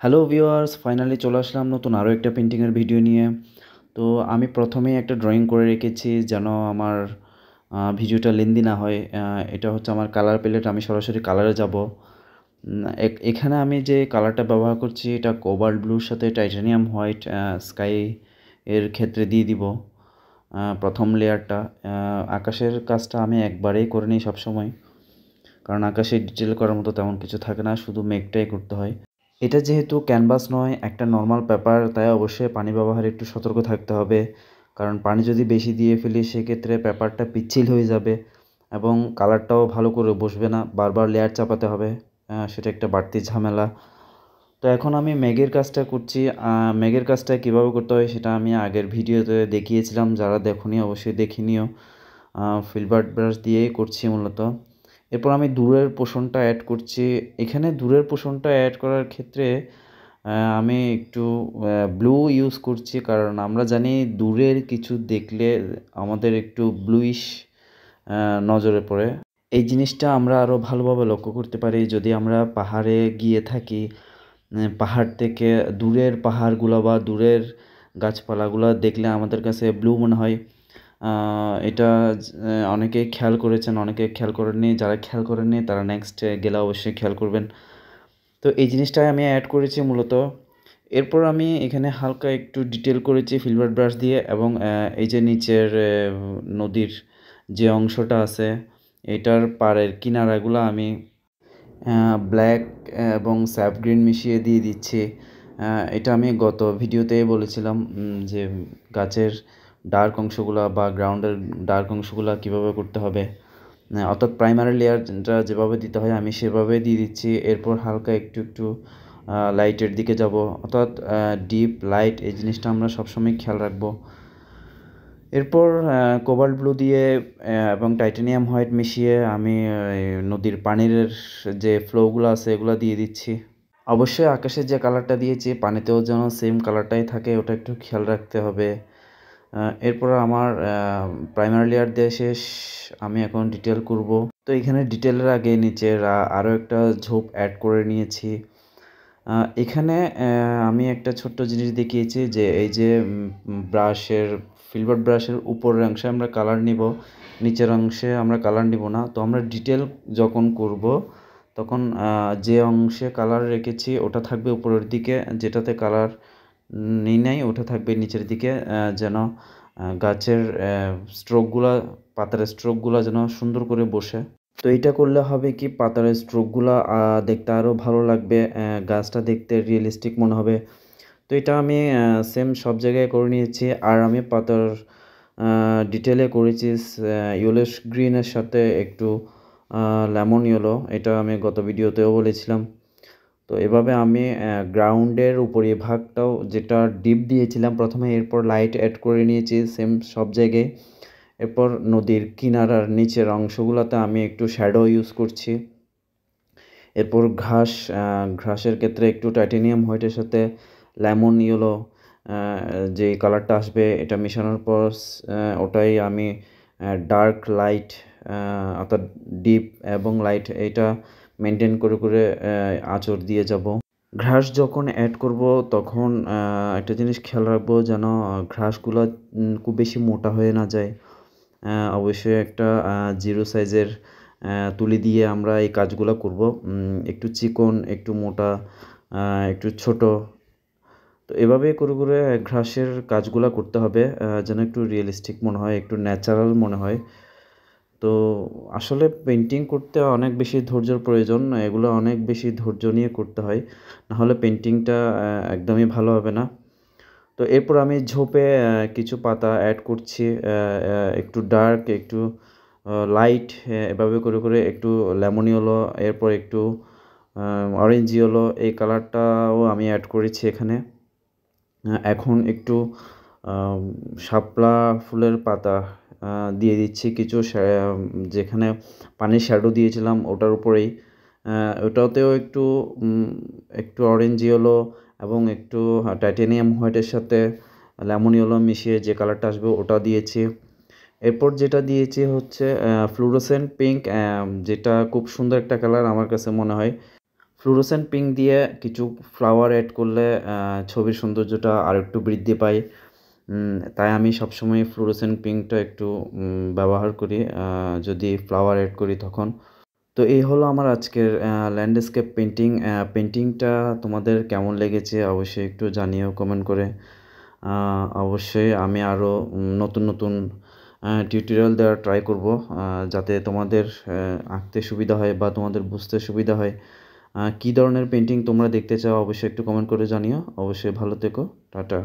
Hello viewers, finally চলে আসলাম নতুন আরও একটা পেন্টিংয়ের ভিডিও নিয়ে। তো আমি প্রথমেই একটা ড্রয়িং করে রেখেছি যেন আমার ভিডিওটা লেন্দি না হয়। এটা হচ্ছে আমার কালার প্যালেট, আমি সরাসরি কালারে যাব। এখানে আমি যে কালারটা ব্যবহার করছি এটা কোবাল্ট ব্লুর সাথে টাইটানিয়াম হোয়াইট স্কাই এর ক্ষেত্রে দিয়ে দিব প্রথম লেয়ারটা। আকাশের কাজটা আমি একবারেই করে নিই সবসময়, কারণ আকাশে ডিটেল করার মতো তেমন কিছু থাকে না, শুধু মেঘটাই করতে হয়। এটা যেহেতু ক্যানভাস নয়, একটা নর্মাল পেপার, তাই অবশ্যই পানি ব্যবহারে একটু সতর্ক থাকতে হবে। কারণ পানি যদি বেশি দিয়ে ফেলি সেক্ষেত্রে পেপারটা পিচ্ছিল হয়ে যাবে এবং কালারটাও ভালো করে বসবে না, বারবার লেয়ার চাপাতে হবে। সেটা একটা বাড়তি ঝামেলা। তো এখন আমি মেঘের কাজটা করছি। মেঘের কাজটা কীভাবে করতে হয় সেটা আমি আগের ভিডিওতে দেখিয়েছিলাম, যারা দেখোনি অবশ্যই দেখে নিও। ফিলবার্ট ব্রাশ দিয়েই করছি মূলত। এরপর আমি দূরের পোর্শনটা অ্যাড করছি। এখানে দূরের পোর্শনটা অ্যাড করার ক্ষেত্রে আমি একটু ব্লু ইউজ করছি, কারণ আমরা জানি দূরের কিছু দেখলে আমাদের একটু ব্লুইশ নজরে পড়ে। এই জিনিসটা আমরা আরও ভালোভাবে লক্ষ্য করতে পারি যদি আমরা পাহাড়ে গিয়ে থাকি। পাহাড় থেকে দূরের পাহাড়গুলো বা দূরের গাছপালাগুলো দেখলে আমাদের কাছে ব্লু মনে হয়। এটা অনেকেই খেয়াল করেছেন, অনেকে খেয়াল করেননি। যারা খেয়াল করেননি তারা নেক্সট গেলে অবশ্যই খেয়াল করবেন। তো এই জিনিসটাই আমি অ্যাড করেছি মূলত। এরপর আমি এখানে হালকা একটু ডিটেল করেছি ফিলবার্ট ব্রাশ দিয়ে, এবং এই যে নিচের নদীর যে অংশটা আছে এটার পাড়ের কিনারাগুলো আমি ব্ল্যাক এবং স্যাফ গ্রিন মিশিয়ে দিয়ে দিচ্ছি। এটা আমি গত ভিডিওতেই বলেছিলাম যে গাছের ডার্ক অংশগুলা বা গ্রাউন্ডের ডার্ক অংশগুলা কীভাবে করতে হবে। অর্থাৎ প্রাইমারি লেয়ারটা যেভাবে দিতে হয় আমি সেভাবেই দিয়ে দিচ্ছি। এরপর হালকা একটু একটু লাইটের দিকে যাব, অর্থাৎ ডিপ লাইট, এই জিনিসটা আমরা সবসময় খেয়াল রাখবো। এরপর কোবাল্ট ব্লু দিয়ে এবং টাইটানিয়াম হোয়াইট মিশিয়ে আমি নদীর পানির যে ফ্লোগুলো আছে এগুলো দিয়ে দিচ্ছি। অবশ্যই আকাশের যে কালারটা দিয়েছি পানিতেও যেন সেম কালারটাই থাকে, ওটা একটু খেয়াল রাখতে হবে। এরপর আমার প্রাইমারি লেয়ার দিয়ে শেষ, আমি এখন ডিটেল করব। তো এখানে ডিটেলের আগে নিচের আরও একটা ঝোপ অ্যাড করে নিয়েছি। এখানে আমি একটা ছোট্ট জিনিস দেখিয়েছি যে এই যে ব্রাশের ফিলবার্ট ব্রাশের উপরের অংশে আমরা কালার নিব, নিচের অংশে আমরা কালার নিব না। তো আমরা ডিটেল যখন করব তখন যে অংশে কালার রেখেছি ওটা থাকবে উপরের দিকে, যেটাতে কালার নাই ওটা থাকবে নিচের দিকে, যেন গাছের স্ট্রোকগুলা, পাতার স্ট্রোকগুলা যেন সুন্দর করে বসে। তো এইটা করলে হবে কি, পাতার স্ট্রোকগুলা দেখতে আরও ভালো লাগবে, গাছটা দেখতে রিয়েলিস্টিক মনে হবে। তো এটা আমি সেম সব জায়গায় করে নিয়েছি। আর আমি পাতার ডিটেলে করেছি ইয়েলোশ গ্রিনের সাথে একটু লেমন ইয়েলো, এটা আমি গত ভিডিওতেও বলেছিলাম। তো এভাবে আমি গ্রাউন্ডের উপরিভাগটাও যেটা ডিপ দিয়েছিলাম প্রথমে, এরপর লাইট অ্যাড করে নিয়েছি সেম সব জায়গায়। এরপর নদীর কিনারার নিচের অংশগুলোতে আমি একটু শ্যাডো ইউজ করছি। এরপর ঘাসের ক্ষেত্রে একটু টাইটানিয়াম হোয়াইটের সাথে লেমন ইয়েলো যে কালারটা আসবে এটা মেশানোর পর ওটাই আমি ডার্ক লাইট, অর্থাৎ ডিপ এবং লাইট, এইটা মেনটেন করে করে আঁচড় দিয়ে যাব। ঘাস যখন অ্যাড করব তখন একটা জিনিস খেয়াল রাখবো যেন ঘাসগুলো খুব বেশি মোটা হয়ে না যায়। অবশ্যই একটা 0 সাইজের তুলি দিয়ে আমরা এই কাজগুলো করব। একটু চিকন, একটু মোটা, একটু ছোট, তো এভাবে করে করে ঘাসের কাজগুলো করতে হবে যেন একটু রিয়েলিস্টিক মনে হয়, একটু ন্যাচারাল মনে হয়। তো আসলে পেন্টিং করতে অনেক বেশি ধৈর্যের প্রয়োজন, এগুলো অনেক বেশি ধৈর্য নিয়ে করতে হয়, নাহলে পেন্টিংটা একদমই ভালো হবে না। তো এরপর আমি ঝোপে কিছু পাতা অ্যাড করছি, একটু ডার্ক, একটু লাইট, এভাবে করে করে একটু লেমন ইয়েলো, এরপর একটু অরেঞ্জ ইয়েলো, এই কালারটাও আমি অ্যাড করেছি এখানে। এখন একটু শাপলা ফুলের পাতা দিয়ে দিচ্ছি কিছু, যেখানে পানির শ্যাডো দিয়েছিলাম ওটার উপরেই, ওটাতেও একটু একটু অরেঞ্জ ইয়েলো এবং একটু টাইটানিয়াম হোয়াইটের সাথে লেমন ইয়েলো মিশিয়ে যে কালারটা আসবে ওটা দিয়েছি। এরপর যেটা দিয়েছি হচ্ছে ফ্লুরোসেন্ট পিঙ্ক, যেটা খুব সুন্দর একটা কালার আমার কাছে মনে হয়। ফ্লুরোসেন্ট পিঙ্ক দিয়ে কিছু ফ্লাওয়ার অ্যাড করলে ছবির সৌন্দর্যটা আরেকটু বৃদ্ধি পায়। তাই আমি সবসময় ফ্লুরোসেন্ট পিঙ্কটা একটু ব্যবহার করি যদি ফ্লাওয়ার অ্যাড করি তখন। তো এই হলো আমার আজকের ল্যান্ডস্কেপ পেইন্টিং। পেইন্টিংটা তোমাদের কেমন লেগেছে অবশ্যই একটু জানিও কমেন্ট করে। অবশ্যই আমি আরও নতুন টিউটোরিয়াল দেওয়ার ট্রাই করব, যাতে তোমাদের আঁকতে সুবিধা হয় বা তোমাদের বুঝতে সুবিধা হয়। কী ধরনের পেইন্টিং তোমরা দেখতে চাও অবশ্যই একটু কমেন্ট করে জানিও। অবশ্যই ভালো থেকো। টাটা।